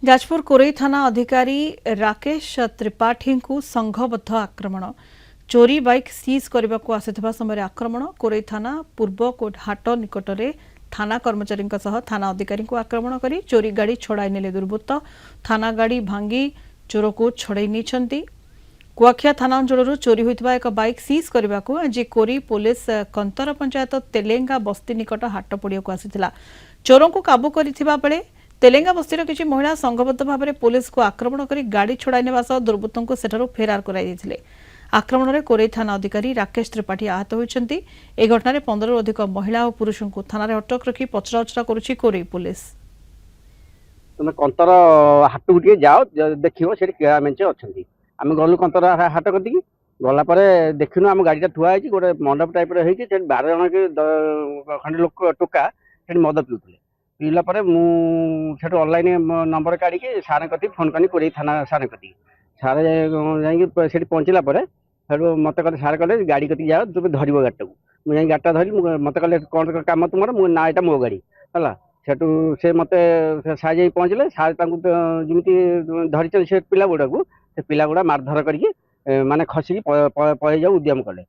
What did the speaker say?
जाजपुर कोरई थाना अधिकारी राकेश त्रिपाठी को संघबद्ध आक्रमण चोरी बाइक सीज करने को आसिथिबा समय आक्रमण कोरई थाना पूर्वकोट हाट निकट में थाना कर्मचारी थाना अधिकारी को आक्रमण कर चोरी गाड़ी छड़ाई नेले दुर्बृत्त थाना गाड़ी भांगी चोर को छड़ाई नहीं कुआखिया थाना अंचल चोरी होता एक बाइक सीज करने को आज कोरी पुलिस कंतर पंचायत तेलेंगा बस्ती निकट हाट पड़िया को आसीथिला चोरों को काबू करथिबा बेले तेलेंगा बस्तीर किसी महिला संघबद्ध भाव में पुलिस को आक्रमण कर गाड़ी छड़ाई ने दुर्बृत्तों को सेठारु फेरार कराई आक्रमण में कोरई थाना अधिकारी राकेश त्रिपाठी आहत होती। यह घटना 15 अधिक महिला और पुरुषों को थाना अटक रखी पचराउचरा करुछि कोरई पुलिस। तुम कंतर हाट को जाओ देख मेचे अच्छा आम गलु कंतर हाट कति गलापर देखनु आम गाड़ी थुआ गोटे मंडप टाइप रही 12 जन कि खंडे लोक टोका मद पिउले पीला मुझे ऑनलाइन नंबर काढ़ी सारे कति फोन कनी कोरई थाना सारे कति सारे जा पहुँचला मत कहते सारे कहले गाड़ी कति जाओ तुम धर गाड़ी को मुझे गाड़ी धरली मत कहले कौन कम तुम ना यहाँ मो गाड़ी है सेठू से मत सारे पहुँचले सारे जमी धरी से पिला गुड़ा को से पिला गुड़ा मारधर करके माने खसिकी पलि जाऊ उद्यम कले।